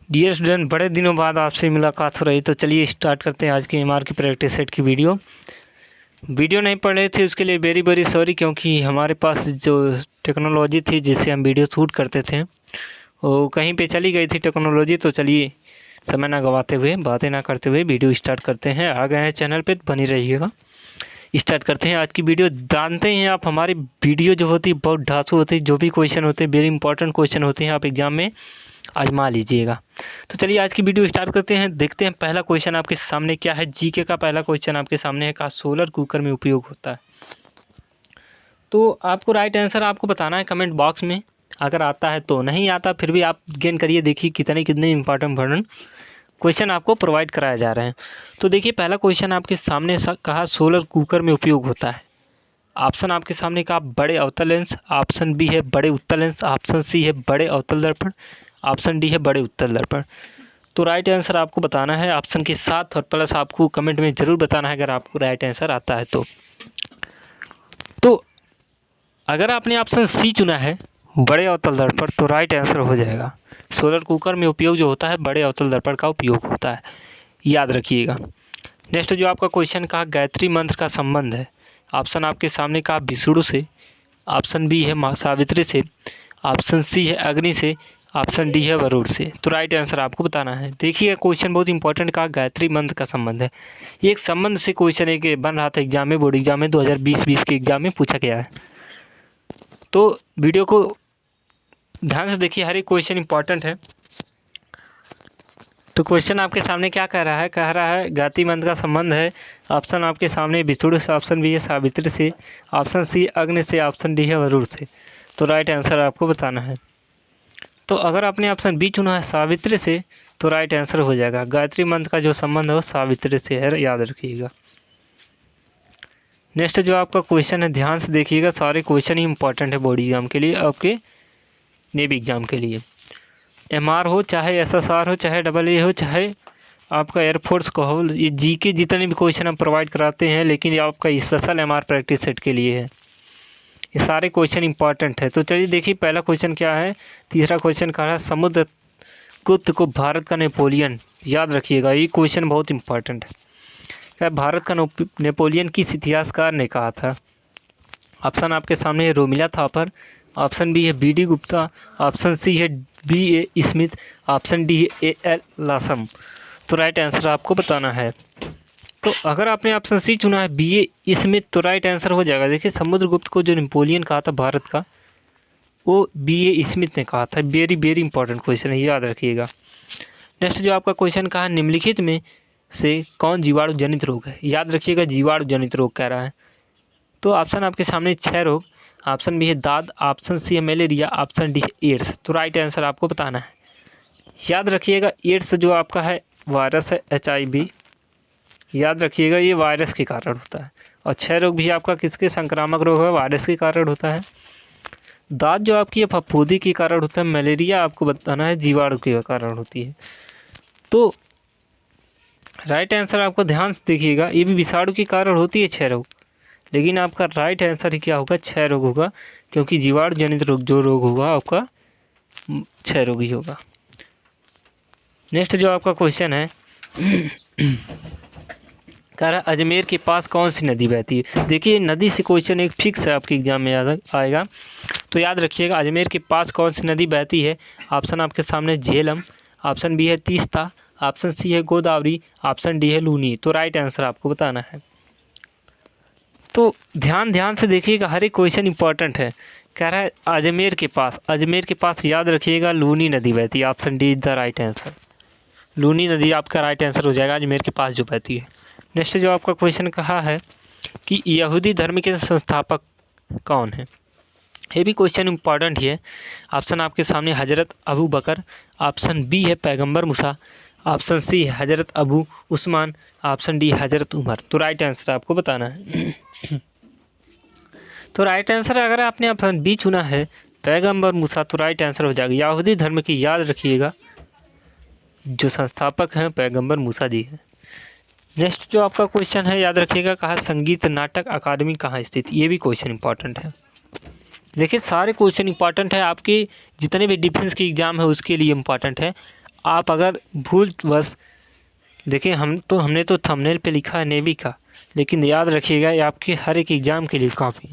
Dear student, बड़े दिनों बाद आपसे मुलाकात हो रही, तो चलिए स्टार्ट करते हैं आज की एमआर की प्रैक्टिस सेट की वीडियो नहीं पढ़ रहे थे उसके लिए वेरी वेरी सॉरी, क्योंकि हमारे पास जो टेक्नोलॉजी थी जिससे हम वीडियो शूट करते थे वो कहीं पे चली गई थी टेक्नोलॉजी। तो चलिए समय ना गवाते हुए, बातें ना करते हुए वीडियो स्टार्ट करते हैं। आ गए हैं चैनल पे, बनी रहिएगा। स्टार्ट करते हैं आज की वीडियो। जानते हैं आप, हमारी वीडियो जो होती है बहुत ढांसू होती है। जो भी क्वेश्चन होते हैं वेरी इंपॉर्टेंट क्वेश्चन होते हैं, आप एग्जाम में आजमा लीजिएगा। तो चलिए आज की वीडियो स्टार्ट करते हैं। देखते हैं पहला क्वेश्चन आपके सामने क्या है। जीके का पहला क्वेश्चन आपके सामने है, का सोलर कुकर में उपयोग होता है। तो आपको राइट आंसर आपको बताना है कमेंट बॉक्स में। अगर आता है तो, नहीं आता फिर भी आप गेन करिए, देखिए कितने इंपॉर्टेंट क्वेश्चन आपको प्रोवाइड कराया जा रहे हैं। तो देखिए पहला क्वेश्चन आपके सामने कहा सोलर कुकर में उपयोग होता है। ऑप्शन आपके सामने कहा बड़े अवतल लेंस, ऑप्शन बी है बड़े उत्तल लेंस, ऑप्शन सी है बड़े अवतल दर्पण, ऑप्शन डी है बड़े उत्तल दर्पण। तो राइट आंसर आपको बताना है ऑप्शन के साथ, और प्लस आपको कमेंट में ज़रूर बताना है अगर आपको राइट आंसर आता है तो अगर आपने ऑप्शन सी चुना है बड़े अवतल दर्पण, तो राइट आंसर हो जाएगा। सोलर कुकर में उपयोग जो होता है बड़े अवतल दर्पण का उपयोग होता है, याद रखिएगा। नेक्स्ट जो आपका क्वेश्चन कहा गायत्री मंत्र का संबंध है। ऑप्शन आपके सामने कहा विष्णु से, ऑप्शन बी है माँ सावित्री से, ऑप्शन सी है अग्नि से, ऑप्शन डी है वरुण से। तो राइट आंसर आपको बताना है। देखिए क्वेश्चन बहुत इंपॉर्टेंट कहा गायत्री मंत्र का संबंध है। ये एक संबंध से क्वेश्चन एक बन रहा था एग्जाम में, बोर्ड एग्जाम में 2020 के एग्जाम में पूछा गया है। तो वीडियो को ध्यान से देखिए, हर एक क्वेश्चन इंपॉर्टेंट है। तो क्वेश्चन आपके सामने क्या कह रहा है गायत्री मंत्र का संबंध है। ऑप्शन आपके सामने विष्णु से, ऑप्शन बी है सावित्री से, ऑप्शन सी अग्नि से, ऑप्शन डी है वरुण से। तो राइट आंसर आपको बताना है। तो अगर आपने ऑप्शन बी चुना है सावित्री से, तो राइट आंसर हो जाएगा। गायत्री मंत्र का जो संबंध है वो सावित्री से है, याद रखिएगा। नेक्स्ट जो आपका क्वेश्चन है ध्यान से देखिएगा, सारे क्वेश्चन ही इंपॉर्टेंट है बोर्ड एग्जाम के लिए, आपके नेवी एग्जाम के लिए। एमआर हो चाहे एसएसआर हो चाहे AA हो चाहे आपका एयरफोर्स का हो, ये जीके जितने भी क्वेश्चन हम प्रोवाइड कराते हैं, लेकिन ये आपका स्पेशल एमआर प्रैक्टिस सेट के लिए है। ये सारे क्वेश्चन इंपॉर्टेंट है। तो चलिए देखिए पहला क्वेश्चन क्या है। तीसरा क्वेश्चन कहा है समुद्रगुप्त को भारत का नेपोलियन, याद रखिएगा ये क्वेश्चन बहुत इंपॉर्टेंट है। क्या भारत का नेपोलियन किस इतिहासकार ने कहा था। ऑप्शन आपके सामने है रोमिला थापर, ऑप्शन बी है BD गुप्ता, ऑप्शन सी है BA स्मिथ, ऑप्शन डी है AL लासम। तो राइट आंसर आपको बताना है। तो अगर आपने ऑप्शन सी चुना है BA स्मिथ, तो राइट आंसर हो जाएगा। देखिए समुद्रगुप्त को जो नेपोलियन कहा था भारत का, वो BA स्मिथ ने कहा था। वेरी वेरी इंपॉर्टेंट क्वेश्चन है, याद रखिएगा। नेक्स्ट जो आपका क्वेश्चन कहा निम्नलिखित में से कौन जीवाणु जनित रोग है, याद रखिएगा जीवाणु जनित रोग कह रहा है। तो ऑप्शन आपके सामने 6 रोग, ऑप्शन बी है दाद, ऑप्शन सी है मलेरिया, ऑप्शन डी है एड्स। तो राइट आंसर आपको बताना है। याद रखिएगा एड्स जो आपका है वायरस है HIV, याद रखिएगा ये वायरस के कारण होता है। और 6 रोग भी आपका किसके संक्रामक रोग है, वायरस के कारण होता है। दाद जो आपकी है फफूंदी के कारण होता है। मलेरिया आपको बताना है जीवाणु के कारण होती है। तो राइट आंसर आपको ध्यान से देखिएगा, ये भी विषाणु के कारण होती है 6 रोग, लेकिन आपका राइट आंसर ही क्या होगा 6 रोग होगा, क्योंकि जीवाणु जनित रोग जो रोग होगा आपका 6 रोग ही होगा। नेक्स्ट जो आपका क्वेश्चन है कह रहा है अजमेर के पास कौन सी नदी बहती है। देखिए नदी से क्वेश्चन एक फिक्स है आपके एग्जाम में याद आएगा, तो याद रखिएगा अजमेर के पास कौन सी नदी बहती है। ऑप्शन आपके सामने झेलम, ऑप्शन बी है तीस्ता, ऑप्शन सी है गोदावरी, ऑप्शन डी है लूनी। तो राइट आंसर आपको बताना है। तो ध्यान से देखिएगा, हर एक क्वेश्चन इंपॉर्टेंट है। कह रहा है अजमेर के पास याद रखिएगा लूनी नदी बहती है। Option D is the right answer. Luni नदी आपका राइट आंसर हो जाएगा, अजमेर के पास जो बहती है। नेक्स्ट जो आपका क्वेश्चन कहा है कि यहूदी धर्म के संस्थापक कौन है, ये भी क्वेश्चन इंपॉर्टेंट ही है। ऑप्शन आपके सामने हजरत अबू बकर, ऑप्शन बी है पैगंबर मूसा, ऑप्शन सी है हजरत अबू उस्मान, ऑप्शन डी हजरत उमर। तो राइट आंसर आपको बताना है। तो राइट आंसर अगर आपने ऑप्शन बी चुना है पैगंबर मूसा, तो राइट आंसर हो जाएगा। यहूदी धर्म की याद रखिएगा जो संस्थापक हैं पैगंबर मूसा जी हैं। नेक्स्ट जो आपका क्वेश्चन है याद रखिएगा, कहा संगीत नाटक अकादमी कहाँ स्थित, ये भी क्वेश्चन इंपॉर्टेंट है। देखिए सारे क्वेश्चन इंपॉर्टेंट है, आपके जितने भी डिफेंस की एग्ज़ाम है उसके लिए इंपॉर्टेंट है। आप अगर भूलवश देखिए, हमने तो थंबनेल पे लिखा है नेवी का, लेकिन याद रखिएगा ये आपके हर एक एग्ज़ाम के लिए काफ़ी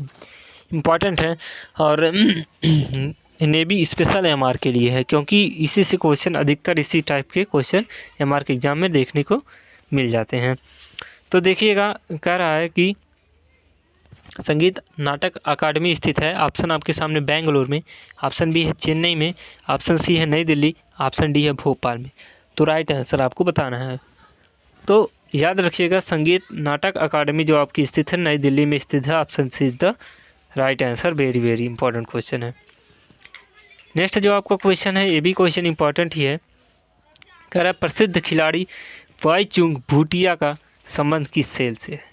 इम्पॉर्टेंट है। और नेवी स्पेशल एमआर के लिए है, क्योंकि इसी से क्वेश्चन अधिकतर इसी टाइप के क्वेश्चन एमआर के एग्ज़ाम में देखने को मिल जाते हैं। तो देखिएगा, कह रहा है कि संगीत नाटक अकादमी स्थित है। ऑप्शन आपके सामने बेंगलुरु में, ऑप्शन बी है चेन्नई में, ऑप्शन सी है नई दिल्ली, ऑप्शन डी है भोपाल में। तो राइट आंसर आपको बताना है। तो याद रखिएगा, संगीत नाटक अकादमी जो आपकी स्थित है नई दिल्ली में स्थित है। Option C is the right answer. Very very important question है। नेक्स्ट जो आपका क्वेश्चन है, ये भी क्वेश्चन इंपॉर्टेंट ही है। कह रहा है प्रसिद्ध खिलाड़ी वाईचुंग भूटिया का संबंध किस खेल से है?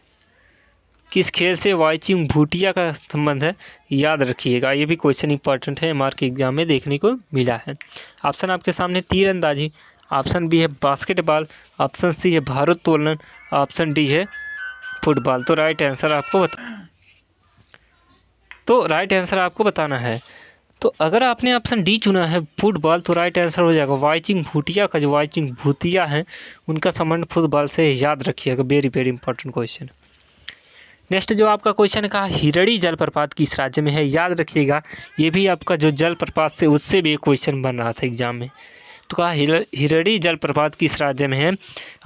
किस खेल से वाईचुंग भूटिया का संबंध है? याद रखिएगा, ये भी क्वेश्चन इंपॉर्टेंट है, एमआर के एग्जाम में देखने को मिला है। ऑप्शन आपके सामने तीरंदाजी, ऑप्शन बी है बास्केटबॉल, ऑप्शन सी है भारोत्तोलन, ऑप्शन डी है फुटबॉल। तो राइट आंसर आपको बताना है। तो अगर आपने ऑप्शन डी चुना है फुटबॉल, तो राइट आंसर हो जाएगा वाईचुंग भूटिया का। जो वाईचुंग भूतिया हैं उनका संबंध फुटबॉल से, याद रखिएगा। Very very important question. Next जो आपका क्वेश्चन कहा हिरड़ी जलप्रपात किस राज्य में है? याद रखिएगा, ये भी आपका जो जलप्रपात से उससे भी एक क्वेश्चन बन रहा था एग्जाम में। तो कहा हिरड़ी जलप्रपात किस राज्य में है?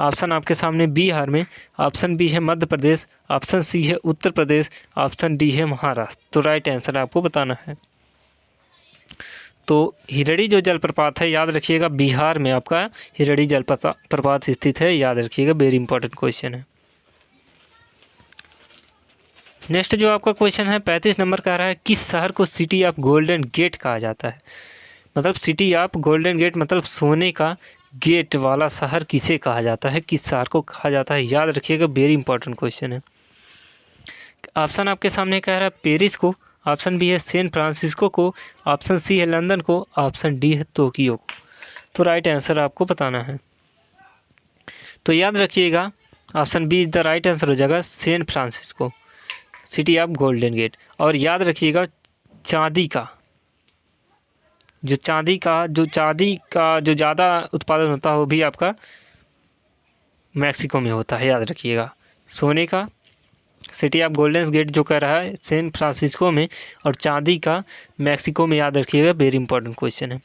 ऑप्शन आपके सामने बिहार में, ऑप्शन बी है मध्य प्रदेश, ऑप्शन सी है उत्तर प्रदेश, ऑप्शन डी है महाराष्ट्र। तो राइट आंसर आपको बताना है। तो हिरड़ी जो जलप्रपात है, याद रखिएगा, बिहार में आपका हिरड़ी जलप्रपात स्थित है। याद रखिएगा, वेरी इंपॉर्टेंट क्वेश्चन है। नेक्स्ट जो आपका क्वेश्चन है 35 नंबर का रहा है, किस शहर को सिटी ऑफ गोल्डन गेट कहा जाता है? मतलब सिटी ऑफ गोल्डन गेट मतलब सोने का गेट वाला शहर किसे कहा जाता है? किस शहर को कहा जाता है? याद रखिएगा, वेरी इंपॉर्टेंट क्वेश्चन है। ऑप्शन आपके सामने कह रहा है पेरिस को, ऑप्शन बी है सैन फ्रांसिस्को को, ऑप्शन सी है लंदन को, ऑप्शन डी है टोक्यो को। तो राइट आंसर आपको बताना है। तो याद रखिएगा, option B is the right answer हो जाएगा, San Francisco city of Golden Gate. और याद रखिएगा, चांदी का जो ज़्यादा उत्पादन होता है वो भी आपका मैक्सिको में होता है। याद रखिएगा, सोने का सिटी ऑफ गोल्डन गेट जो कह रहा है सैन फ्रांसिस्को में, और चांदी का मैक्सिको में। याद रखिएगा, वेरी इंपॉर्टेंट क्वेश्चन है।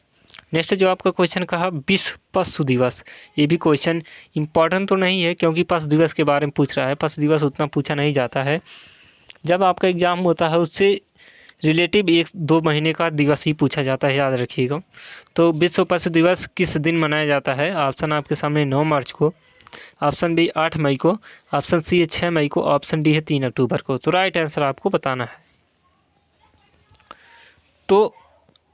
नेक्स्ट जो आपका क्वेश्चन कहा विश्व पशु दिवस, ये भी क्वेश्चन इंपॉर्टेंट तो नहीं है, क्योंकि पशु दिवस के बारे में पूछ रहा है। पशु दिवस उतना पूछा नहीं जाता है। जब आपका एग्ज़ाम होता है उससे रिलेटिव 1-2 महीने का दिवस ही पूछा जाता है। याद रखिएगा। तो विश्व पशु दिवस किस दिन मनाया जाता है? ऑप्शन आपके सामने 9 मार्च को, ऑप्शन बी 8 मई को, ऑप्शन सी है 6 मई को, ऑप्शन डी है 3 अक्टूबर को। तो राइट आंसर आपको बताना है। तो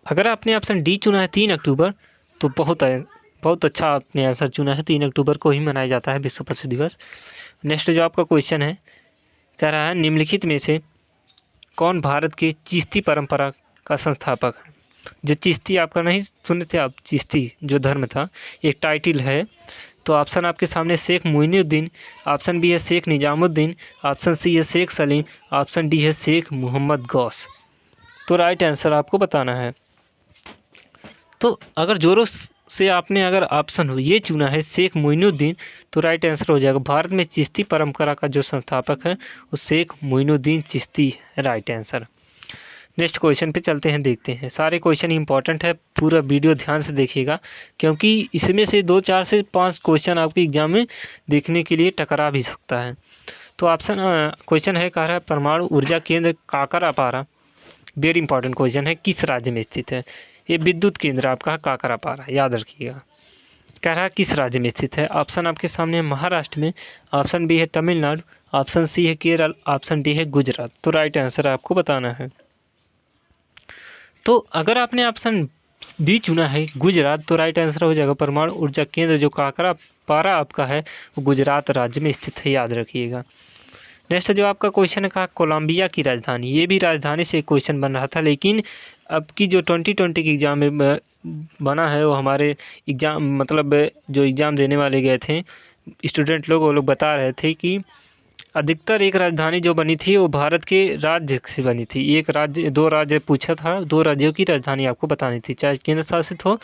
अगर आपने ऑप्शन डी चुना है 3 अक्टूबर, तो बहुत अच्छा आपने आंसर चुना है। 3 अक्टूबर को ही मनाया जाता है विश्व पशु दिवस। नेक्स्ट जो आपका क्वेश्चन है, कह रहा है निम्नलिखित में से कौन भारत की चिश्ती परंपरा का संस्थापक है? जो चिश्ती आपका नहीं सुने थे आप, चिश्ती जो धर्म था, एक टाइटल है। तो ऑप्शन आपके सामने शेख मोइनुद्दीन, ऑप्शन बी है शेख निजामुद्दीन, ऑप्शन सी है शेख सलीम, ऑप्शन डी है शेख मोहम्मद गौस। तो राइट आंसर आपको बताना है। तो अगर जोरों से आपने अगर ऑप्शन हो ये चुना है शेख मोइनुद्दीन, तो राइट आंसर हो जाएगा भारत में चिश्ती परंपरा का जो संस्थापक है वो शेख मोइनुद्दीन चिश्ती है। Right answer. नेक्स्ट क्वेश्चन पे चलते हैं, देखते हैं। सारे क्वेश्चन इंपॉर्टेंट है, पूरा वीडियो ध्यान से देखिएगा, क्योंकि इसमें से 2, 4 से 5 क्वेश्चन आपके एग्जाम में देखने के लिए टकरा भी सकता है। तो ऑप्शन क्वेश्चन है, कह रहा है परमाणु ऊर्जा केंद्र काकरापारा, वेरी इंपॉर्टेंट क्वेश्चन है, किस राज्य में स्थित है? ये विद्युत केंद्र आपका काकरापारा, याद रखिएगा। कह रहा है किस राज्य में स्थित है? ऑप्शन आपके सामने महाराष्ट्र में, ऑप्शन बी है तमिलनाडु, ऑप्शन सी है केरल, ऑप्शन डी है गुजरात। तो राइट आंसर आपको बताना है। तो अगर आपने ऑप्शन डी चुना है गुजरात, तो राइट आंसर हो जाएगा परमाणु ऊर्जा केंद्र जो काकरापारा आपका है वो गुजरात राज्य में स्थित है। याद रखिएगा। नेक्स्ट जो आपका क्वेश्चन है कोलंबिया की राजधानी, ये भी राजधानी से क्वेश्चन बन रहा था, लेकिन अब की जो 2020 के एग्ज़ाम में बना है वो हमारे एग्ज़ाम मतलब जो एग्ज़ाम देने वाले गए थे स्टूडेंट लोग, वो लोग बता रहे थे कि अधिकतर एक राजधानी जो बनी थी वो भारत के राज्य से बनी थी। एक राज्य 2 राज्य पूछा था, 2 राज्यों की राजधानी आपको बतानी थी, चाहे केंद्र शासित हो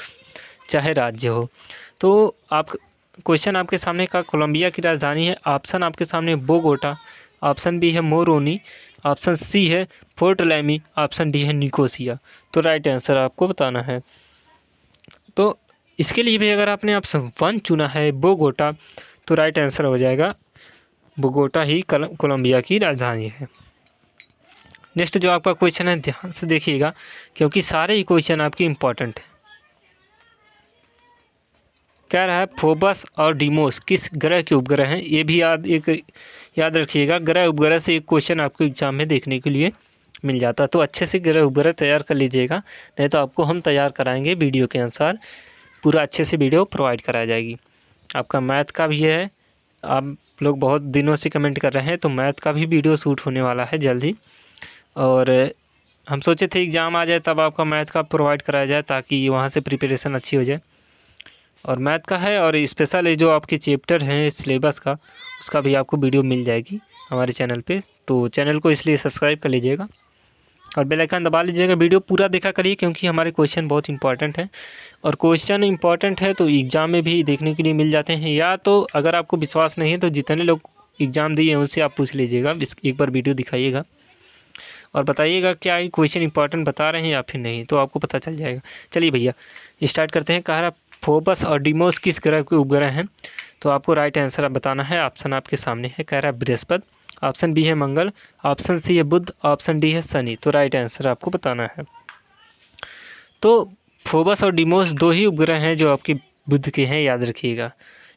चाहे राज्य हो। तो आप क्वेश्चन आपके सामने का कोलंबिया की राजधानी है, ऑप्शन आपके सामने बोगोटा, ऑप्शन बी है मोरोनी, ऑप्शन सी है फोर्ट लैमी, ऑप्शन डी है निकोसिया। तो राइट आंसर आपको बताना है। तो इसके लिए भी अगर आपने ऑप्शन 1 चुना है बोगोटा, तो राइट आंसर हो जाएगा बोगोटा ही कोलंबिया की राजधानी है। नेक्स्ट जो आपका क्वेश्चन है ध्यान से देखिएगा, क्योंकि सारे ही क्वेश्चन आपके इम्पॉर्टेंट हैं। कह रहा है फोबस और डीमोस किस ग्रह के उपग्रह हैं। ये भी याद रखिएगा, ग्रह उपग्रह से एक क्वेश्चन आपको एग्जाम में देखने के लिए मिल जाता है। तो अच्छे से ग्रह उपग्रह तैयार कर लीजिएगा, नहीं तो आपको हम तैयार कराएंगे वीडियो के अनुसार, पूरा अच्छे से वीडियो प्रोवाइड कराई जाएगी। आपका मैथ का भी है, आप लोग बहुत दिनों से कमेंट कर रहे हैं, तो मैथ का भी वीडियो शूट होने वाला है जल्दी। और हम सोचे थे एग्ज़ाम आ जाए तब आपका मैथ का प्रोवाइड कराया जाए, ताकि वहाँ से प्रिपरेशन अच्छी हो जाए। और मैथ का है, और स्पेशल जो आपके चैप्टर हैं सिलेबस का, उसका भी आपको वीडियो मिल जाएगी हमारे चैनल पे। तो चैनल को इसलिए सब्सक्राइब कर लीजिएगा और बेल आइकन दबा लीजिएगा। वीडियो पूरा देखा करिए, क्योंकि हमारे क्वेश्चन बहुत इंपॉर्टेंट हैं, और क्वेश्चन इंपॉर्टेंट है तो एग्ज़ाम में भी देखने के लिए मिल जाते हैं। या तो अगर आपको विश्वास नहीं है तो जितने लोग एग्ज़ाम दिए हैं उनसे आप पूछ लीजिएगा, एक बार वीडियो दिखाइएगा और बताइएगा क्या ये क्वेश्चन इंपॉर्टेंट बता रहे हैं या फिर नहीं, तो आपको पता चल जाएगा। चलिए भैया स्टार्ट करते हैं। कह रहा फोबस और डीमोस किस ग्रह के उपग्रह हैं, तो आपको राइट आंसर आप बताना है। ऑप्शन आपके सामने है, कह रहा है बृहस्पति, ऑप्शन बी है मंगल, ऑप्शन सी है बुध, ऑप्शन डी है शनि। तो राइट आंसर आपको बताना है। तो फोबस और डीमोस 2 ही उपग्रह हैं जो आपके बुध के हैं, याद रखिएगा।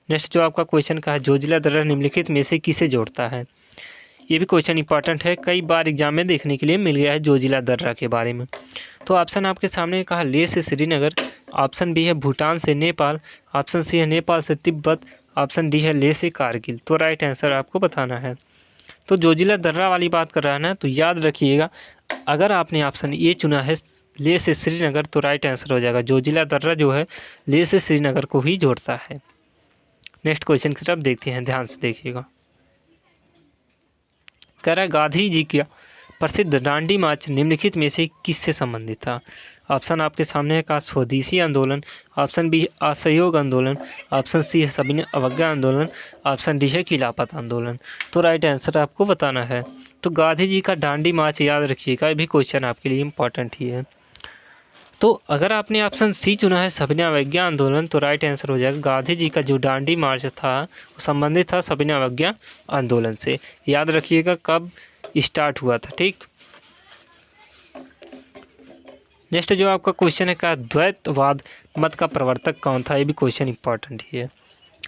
नेक्स्ट जो आपका क्वेश्चन का है जोजिला दर्रा निम्नलिखित में से किसे जोड़ता है। ये भी क्वेश्चन इंपॉर्टेंट है, कई बार एग्जाम में देखने के लिए मिल गया है जोजिला दर्रा के बारे में। तो ऑप्शन आपके सामने कहा लेह से श्रीनगर, ऑप्शन बी है भूटान से नेपाल, ऑप्शन सी है नेपाल से तिब्बत, ऑप्शन डी है लेह से कारगिल। तो राइट आंसर आपको बताना है। तो जोजिला दर्रा वाली बात कर रहा है ना, तो याद रखिएगा अगर आपने ऑप्शन ए चुना है लेह से श्रीनगर, तो राइट आंसर हो जाएगा। जोजिला दर्रा जो है लेह से श्रीनगर को ही जोड़ता है। नेक्स्ट क्वेश्चन की तरफ देखते हैं, ध्यान से देखिएगा। कह रहा है गांधी जी का प्रसिद्ध दांडी मार्च निम्नलिखित में से किससे संबंधित था। ऑप्शन आपके सामने है का स्वदेशी आंदोलन, ऑप्शन बी है असहयोग आंदोलन, ऑप्शन सी है सविनय अवज्ञा आंदोलन, ऑप्शन डी है खिलाफत आंदोलन। तो राइट आंसर आपको बताना है। तो गांधी जी का दांडी मार्च याद रखिएगा, ये भी क्वेश्चन आपके लिए इम्पॉर्टेंट ही है। तो अगर आपने ऑप्शन सी चुना है सविनय अवज्ञा आंदोलन, तो राइट आंसर हो जाएगा गांधी जी का जो दांडी मार्च था वो संबंधित था सविनय अवज्ञा आंदोलन से। याद रखिएगा कब स्टार्ट हुआ था, ठीक। नेक्स्ट जो आपका क्वेश्चन है का द्वैतवाद मत का प्रवर्तक कौन था। ये भी क्वेश्चन इंपॉर्टेंट ही है।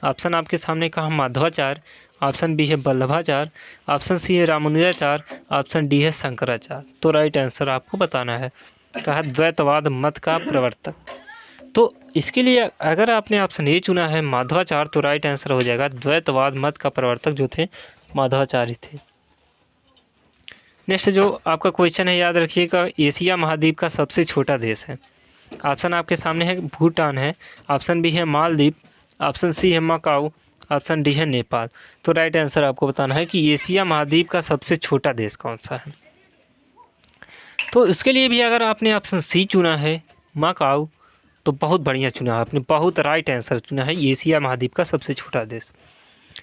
ऑप्शन आपके सामने कहा माधवाचार्य, ऑप्शन बी है वल्लभाचार्य, ऑप्शन सी है रामानुजाचार्य, ऑप्शन डी है शंकराचार्य। तो राइट आंसर आपको बताना है। कहा द्वैतवाद मत का प्रवर्तक, तो इसके लिए अगर आपने ऑप्शन ए चुना है माधवाचार्य, तो राइट आंसर हो जाएगा द्वैतवाद मत का प्रवर्तक जो थे माधवाचार्य थे। नेक्स्ट जो आपका क्वेश्चन है याद रखिएगा एशिया महाद्वीप का सबसे छोटा देश है। ऑप्शन आपके सामने है भूटान है, ऑप्शन बी है मालदीव, ऑप्शन सी है मकाऊ, ऑप्शन डी है नेपाल। तो राइट आंसर आपको बताना है कि एशिया महाद्वीप का सबसे छोटा देश कौन सा है। तो इसके लिए भी अगर आपने ऑप्शन सी चुना है मकाऊ, तो बहुत बढ़िया चुना है आपने, बहुत राइट आंसर चुना है। एशिया महाद्वीप का सबसे छोटा देश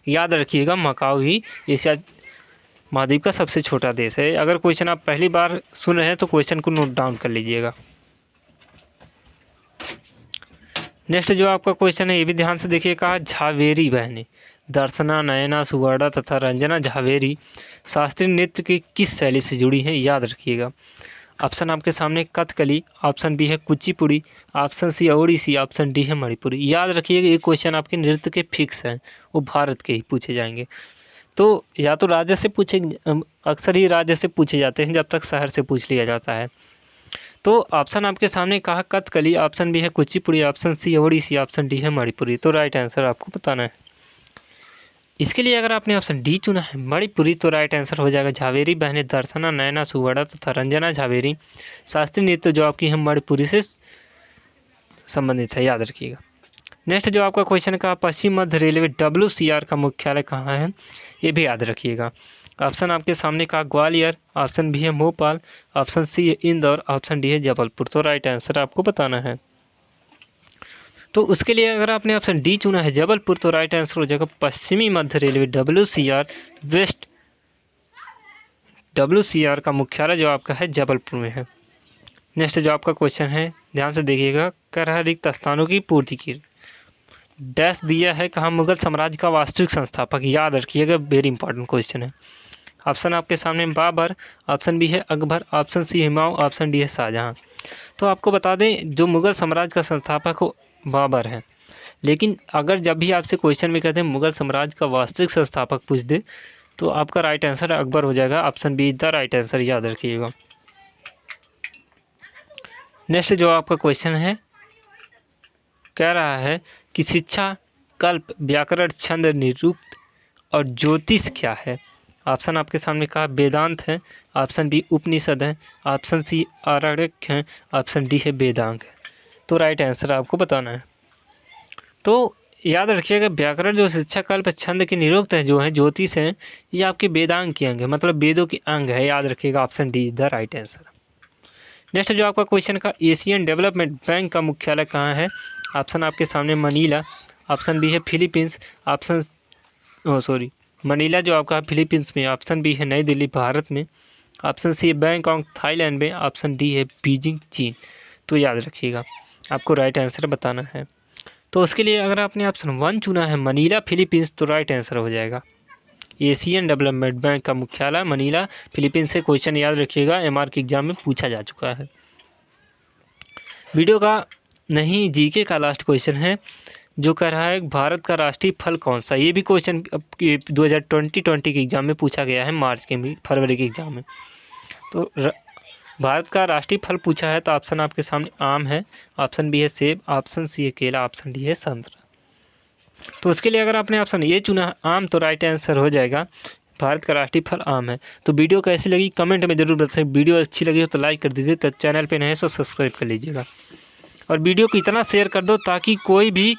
याद रखिएगा मकाऊ ही एशिया महाद्वीप का सबसे छोटा देश है। अगर क्वेश्चन आप पहली बार सुन रहे हैं तो क्वेश्चन को नोट डाउन कर लीजिएगा। नेक्स्ट जो आपका क्वेश्चन है ये भी ध्यान से देखिए। कहा झावेरी बहनें दर्शना, नयना, सुवर्णा तथा रंजना झावेरी शास्त्रीय नृत्य की किस शैली से जुड़ी हैं, याद रखिएगा। ऑप्शन आपके सामने कथकली, ऑप्शन बी है Kuchipudi, option C Odissi, option D है मणिपुरी। याद रखिएगा ये क्वेश्चन आपके नृत्य के फिक्स हैं, वो भारत के ही पूछे जाएंगे। तो या तो राज्य से पूछे, अक्सर ही राज्य से पूछे जाते हैं जब तक शहर से पूछ लिया जाता है। तो ऑप्शन आपके सामने कहा कथकली, ऑप्शन बी है Kuchipudi, option C Odissi, option D है मणिपुरी। तो राइट आंसर आपको बताना है। इसके लिए अगर आपने ऑप्शन डी चुना है मणिपुरी, तो राइट आंसर हो जाएगा झावेरी बहनें दर्शना, नयना, सुवर्णा तथा रंजना झावेरी शास्त्रीय नृत्य जो आपकी है मणिपुरी से संबंधित है, याद रखिएगा। नेक्स्ट जो आपका क्वेश्चन का पश्चिम मध्य रेलवे WCR का मुख्यालय कहाँ है, ये भी याद रखिएगा। ऑप्शन आपके सामने का ग्वालियर, ऑप्शन बी है भोपाल, ऑप्शन सी है इंदौर, ऑप्शन डी है जबलपुर। तो राइट आंसर आपको बताना है। तो उसके लिए अगर आपने ऑप्शन डी चुना है जबलपुर, तो राइट आंसर हो जाएगा पश्चिमी मध्य रेलवे WCR वेस्ट। WCR का मुख्यालय जो आपका है जबलपुर में है। नेक्स्ट जो आपका क्वेश्चन है, ध्यान से देखिएगा, कह रहा है रिक्त स्थानों की पूर्ति की। डैश दिया है, कहा मुगल साम्राज्य का वास्तविक संस्थापक, याद रखिएगा, वेरी इंपॉर्टेंट क्वेश्चन है। ऑप्शन आपके सामने बाबर, ऑप्शन बी है Akbar, option C Humayun, option D है शाहजहां। तो आपको बता दें, जो मुगल साम्राज्य का संस्थापक हो बाबर है, लेकिन अगर जब भी आपसे क्वेश्चन में कहते हैं मुगल साम्राज्य का वास्तविक संस्थापक पूछ दे, तो आपका राइट आंसर अकबर हो जाएगा। Option be the right answer, याद रखिएगा। नेक्स्ट जो आपका क्वेश्चन है, कह रहा है कि शिक्षा, कल्प, व्याकरण, छंद, निरुक्त और ज्योतिष क्या है। ऑप्शन आपके सामने कहा वेदांत है, ऑप्शन बी उपनिषद है, ऑप्शन सी आरण्यक है, ऑप्शन डी है वेदांग है। तो राइट आंसर आपको बताना है। तो याद रखिएगा, व्याकरण जो शिक्षा, कल्प, छंद के निरुक्त है, जो है ज्योतिष है, ये आपके वेदांग के अंग है, मतलब वेदों के अंग है। याद रखिएगा, option D is the right answer. Next जो आपका क्वेश्चन का, एशियन डेवलपमेंट बैंक का मुख्यालय कहाँ है। ऑप्शन आपके सामने मनीला, ऑप्शन बी है फिलीपींस, ऑप्शन मनीला जो आपका फिलीपींस में, ऑप्शन बी है नई दिल्ली भारत में, ऑप्शन सी है बैंकॉक थाईलैंड में, ऑप्शन डी है बीजिंग चीन। तो याद रखिएगा, आपको राइट आंसर बताना है। तो उसके लिए अगर आपने ऑप्शन 1 चुना है मनीला फिलीपींस, तो राइट आंसर हो जाएगा। एशियन डेवलपमेंट बैंक का मुख्यालय मनीला फिलीपींस से क्वेश्चन याद रखिएगा, MR के एग्जाम में पूछा जा चुका है। वीडियो का नहीं, जीके का लास्ट क्वेश्चन है, जो कह रहा है भारत का राष्ट्रीय फल कौन सा। ये भी क्वेश्चन 2020 के एग्जाम में पूछा गया है, मार्च के फरवरी के एग्जाम में। तो भारत का राष्ट्रीय फल पूछा है, तो ऑप्शन आपके सामने आम है, ऑप्शन बी है सेब, ऑप्शन सी है केला, ऑप्शन डी है संतरा। तो उसके लिए अगर आपने ऑप्शन ये चुना है आम, तो राइट आंसर हो जाएगा भारत का राष्ट्रीय फल आम है। तो वीडियो कैसी लगी कमेंट में जरूर बताइए। वीडियो अच्छी लगी हो तो लाइक कर दीजिए, तो चैनल पे नए तो सब्सक्राइब कर लीजिएगा, और वीडियो को इतना शेयर कर दो ताकि कोई भी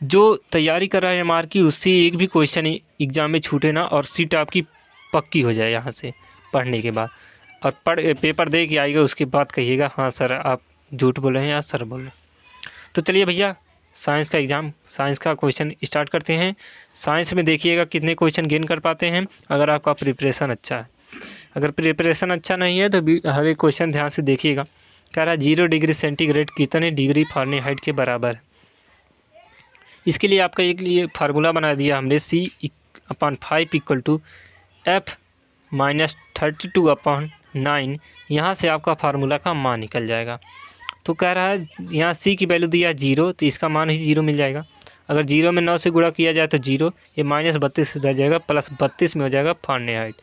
जो तैयारी कर रहा है MR की, उससे एक भी क्वेश्चन एग्जाम में छूटे ना, और सीट आपकी पक्की हो जाए यहाँ से पढ़ने के बाद। और पेपर दे के आएगा, उसके बाद कहिएगा हाँ सर आप झूठ बोल रहे हैं या सर बोल रहे हैं। तो चलिए भैया, साइंस का क्वेश्चन स्टार्ट करते हैं। साइंस में देखिएगा कितने क्वेश्चन गेन कर पाते हैं, अगर आपका प्रिपरेशन अच्छा है। अगर प्रिपरेशन अच्छा नहीं है तो हर एक क्वेश्चन ध्यान से देखिएगा। कह रहा है 0 डिग्री सेंटीग्रेड कितने डिग्री फ़ारेनहाइट के बराबर है। इसके लिए आपका एक लिए फार्मूला बना दिया हमने, C/5 = F - 32/9। यहाँ से आपका फार्मूला का मान निकल जाएगा। तो कह रहा है यहाँ C की वैल्यू दिया 0, तो इसका मान ही 0 मिल जाएगा। अगर 0 में 9 से गुणा किया जाए तो 0, ये -32 इधर जाएगा, +32 में हो जाएगा फ़ारेनहाइट।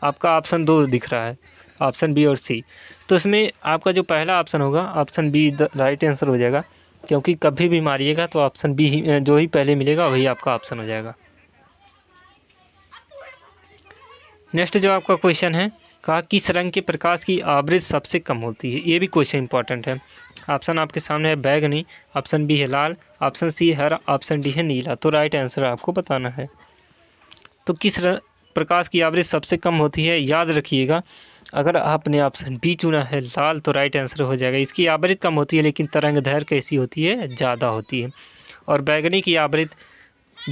आपका ऑप्शन 2 दिख रहा है, ऑप्शन बी और सी। तो इसमें आपका जो पहला ऑप्शन होगा, option be the right answer हो जाएगा, क्योंकि कभी भी मारिएगा तो ऑप्शन बी ही जो ही पहले मिलेगा वही आपका ऑप्शन हो जाएगा। नेक्स्ट जो आपका क्वेश्चन है, कहा किस रंग के प्रकाश की आवृत्ति सबसे कम होती है। ये भी क्वेश्चन इंपॉर्टेंट है। ऑप्शन आपके सामने है बैगनी, ऑप्शन बी है लाल, ऑप्शन सी है हरा, ऑप्शन डी है नीला। तो राइट आंसर आपको बताना है। तो किस प्रकाश की आवृत्ति सबसे कम होती है, याद रखिएगा, अगर आपने ऑप्शन बी चुना है लाल, तो राइट आंसर हो जाएगा। इसकी आवृत्ति कम होती है, लेकिन तरंग दैर्घ्य कैसी होती है, ज़्यादा होती है। और बैगनी की आवृत्ति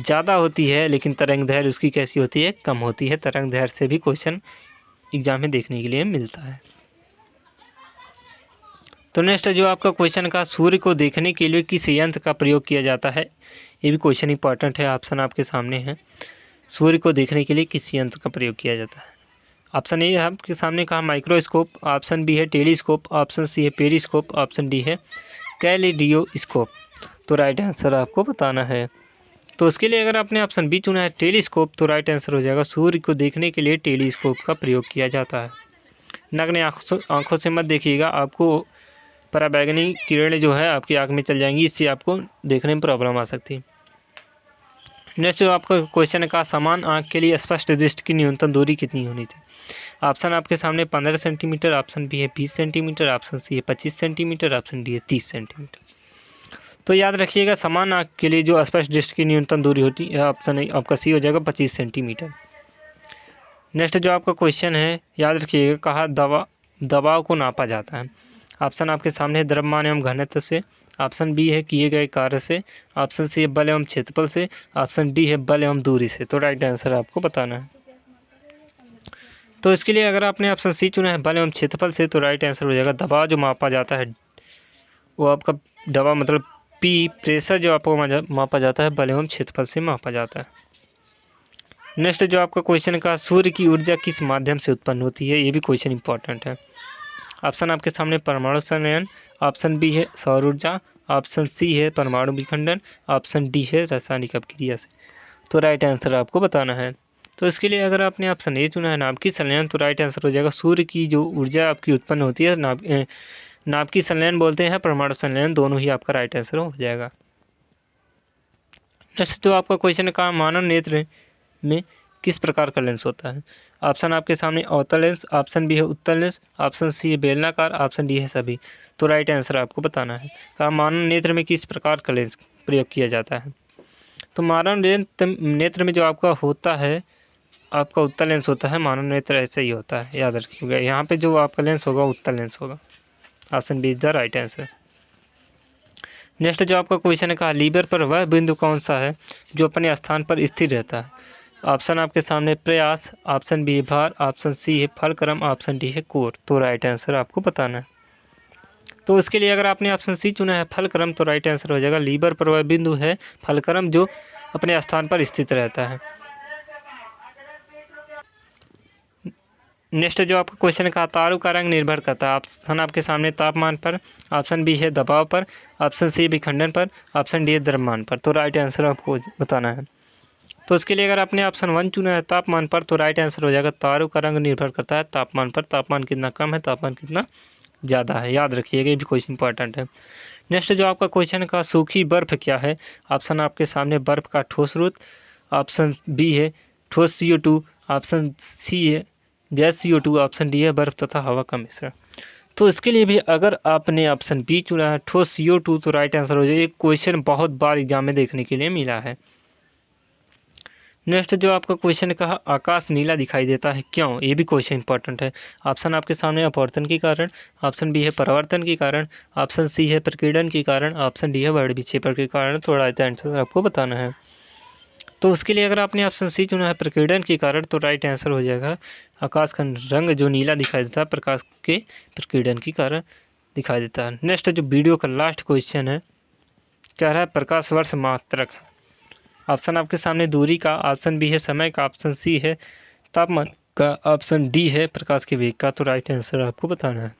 ज़्यादा होती है, लेकिन तरंग दैर्घ्य उसकी कैसी होती है, कम होती है। तरंग दैर्घ्य से भी क्वेश्चन एग्जाम में देखने के लिए मिलता है। तो नेक्स्ट जो आपका क्वेश्चन का, सूर्य को देखने के लिए किस यंत्र का प्रयोग किया जाता है। ये भी क्वेश्चन इंपॉर्टेंट है। ऑप्शन आपके सामने है, सूर्य को देखने के लिए किस यंत्र का प्रयोग किया जाता है। ऑप्शन ए है आपके सामने कहा माइक्रोस्कोप, ऑप्शन बी है टेलीस्कोप, ऑप्शन सी है पेरिस्कोप, ऑप्शन डी है कैलिडियोस्कोप। तो राइट आंसर आपको बताना है। तो उसके लिए अगर आपने ऑप्शन बी चुना है टेलीस्कोप, तो राइट आंसर हो जाएगा, सूर्य को देखने के लिए टेलीस्कोप का प्रयोग किया जाता है। नग्न आँखों से मत देखिएगा, आपको पराबैंगनी किरणें जो है आपकी आँख में चल जाएंगी, इससे आपको देखने में प्रॉब्लम आ सकती है। नेक्स्ट जो आपका क्वेश्चन का, समान आँख के लिए स्पष्ट दृष्टि की न्यूनतम दूरी कितनी होनी थी। ऑप्शन आपके सामने 15 सेंटीमीटर, ऑप्शन बी है 20 सेंटीमीटर, ऑप्शन सी है 25 सेंटीमीटर, ऑप्शन डी है 30 सेंटीमीटर। तो याद रखिएगा, समान आँख के लिए जो स्पष्ट दृष्टि की न्यूनतम दूरी होती है, ऑप्शन आपका सी हो जाएगा 25 सेंटीमीटर। नेक्स्ट जो आपका क्वेश्चन है, याद रखिएगा, कहा दबाव को नापा जाता है। ऑप्शन आपके सामने है द्रव्यमान एवं घनत्व से, ऑप्शन बी है किए गए कार्य से, ऑप्शन सी है बल एवं क्षेत्रफल से, ऑप्शन डी है बल एवं दूरी से। तो राइट आंसर आपको बताना है। तो इसके लिए अगर आपने ऑप्शन सी चुना है बल एवं क्षेत्रफल से, तो राइट आंसर हो जाएगा दबाव जो मापा जाता है वो आपका दबाव मतलब पी, प्रेशर जो आपको मापा जाता है बल एवं क्षेत्रफल से मापा जाता है। नेक्स्ट जो आपका क्वेश्चन का, सूर्य की ऊर्जा किस माध्यम से उत्पन्न होती है, ये भी क्वेश्चन इंपॉर्टेंट है। ऑप्शन आपके सामने परमाणु संचयन, ऑप्शन बी है सौर ऊर्जा, ऑप्शन सी है परमाणु विखंडन, ऑप्शन डी है रासायनिक अपक्रिया से। तो राइट आंसर आपको बताना है। तो इसके लिए अगर आपने ऑप्शन ए चुना है नाभिकीय संलयन, तो राइट आंसर हो जाएगा सूर्य की जो ऊर्जा आपकी उत्पन्न होती है नाभिकीय संलयन बोलते हैं, परमाणु संलयन, दोनों ही आपका राइट आंसर हो जाएगा। नेक्स्ट जो आपका क्वेश्चन का, मानव नेत्र में किस प्रकार का लेंस होता है। ऑप्शन आपके सामने अवतल लेंस, ऑप्शन बी है उत्तल लेंस, ऑप्शन सी है बेलनाकार, ऑप्शन डी है सभी। तो राइट आंसर आपको बताना है। कहा मानव नेत्र में किस प्रकार का लेंस प्रयोग किया जाता है। तो मानव नेत्र में जो आपका होता है आपका उत्तल लेंस होता है, मानव नेत्र ऐसे ही होता है, याद रखिएगा। यहाँ पे जो आपका लेंस होगा उत्तल लेंस होगा। Option B is the right answer. Next जो आपका क्वेश्चन है, कहा लीवर पर वह बिंदु कौन सा है जो अपने स्थान पर स्थिर रहता है। ऑप्शन आपके सामने प्रयास, ऑप्शन बी है भार, ऑप्शन सी है फलक्रम, ऑप्शन डी है कोर। तो राइट आंसर आपको बताना है। तो इसके लिए अगर आपने ऑप्शन सी चुना है फलक्रम, तो राइट आंसर हो जाएगा लीवर पर वह बिंदु है फलक्रम जो अपने स्थान पर स्थित रहता है। नेक्स्ट जो आपका क्वेश्चन का, तारों का रंग निर्भर करता है। ऑप्शन आपके सामने तापमान पर, ऑप्शन बी है दबाव पर, ऑप्शन सी विखंडन पर, ऑप्शन डी है द्रव्यमान पर। तो राइट आंसर आपको बताना है। तो इसके लिए अगर आपने ऑप्शन 1 चुना है तापमान पर, तो राइट आंसर हो जाएगा तारों का रंग निर्भर करता है तापमान पर। तापमान कितना कम है, तापमान कितना ज़्यादा है, याद रखिएगा, ये भी क्वेश्चन इंपॉर्टेंट है। नेक्स्ट जो आपका क्वेश्चन का, सूखी बर्फ क्या है। ऑप्शन आपके सामने बर्फ का ठोस रूप, ऑप्शन बी है ठोस CO2, ऑप्शन सी है गैस CO2, ऑप्शन डी है बर्फ तथा हवा का मिश्रण। तो इसके लिए भी अगर आपने ऑप्शन बी चुना है ठोस CO2, तो राइट आंसर हो जाएगा। ये क्वेश्चन बहुत बार एग्जाम में देखने के लिए मिला है। नेक्स्ट जो आपका क्वेश्चन कहा, आकाश नीला दिखाई देता है क्यों, ये भी क्वेश्चन इंपॉर्टेंट है। ऑप्शन आपके सामने अपवर्तन के कारण, ऑप्शन बी है परावर्तन के कारण, ऑप्शन सी है प्रकीर्णन के कारण, ऑप्शन डी है वर्ण विक्षेपण के कारण। तो राइट आंसर आपको बताना है। तो उसके लिए अगर आपने ऑप्शन सी चुना है प्रकीर्णन के कारण, तो राइट आंसर हो जाएगा आकाश का रंग जो नीला दिखाई देता है प्रकाश के प्रकीर्णन के कारण दिखाई देता है। नेक्स्ट जो वीडियो का लास्ट क्वेश्चन है, कह रहा है प्रकाश वर्ष मात्रक। ऑप्शन आपके सामने दूरी का, ऑप्शन बी है समय का, ऑप्शन सी है तापमान का, ऑप्शन डी है प्रकाश के वेग का। तो राइट आंसर आपको बताना है।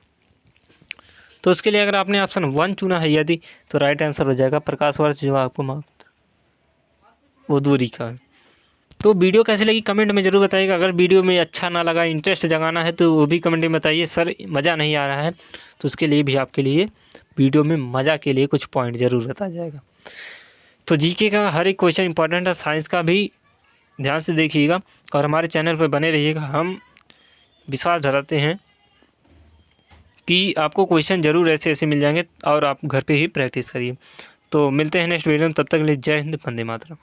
तो उसके लिए अगर आपने ऑप्शन 1 चुना है यदि, तो राइट आंसर हो जाएगा प्रकाश वर्ष जो आपको माप वो दूरी का है। तो वीडियो कैसी लगी कमेंट में ज़रूर बताइएगा। अगर वीडियो में अच्छा ना लगा, इंटरेस्ट जगाना है, तो वो भी कमेंट में बताइए सर मज़ा नहीं आ रहा है। तो उसके लिए भी आपके लिए वीडियो में मज़ा के लिए कुछ पॉइंट ज़रूर बताया जाएगा। तो जीके का हर एक क्वेश्चन इंपॉर्टेंट है, साइंस का भी ध्यान से देखिएगा और हमारे चैनल पर बने रहिएगा। हम विश्वास धराते हैं कि आपको क्वेश्चन ज़रूर ऐसे ऐसे मिल जाएंगे और आप घर पे ही प्रैक्टिस करिए। तो मिलते हैं नेक्स्ट वीडियो में, तब तक के लिए जय हिंद, वंदे मातरम।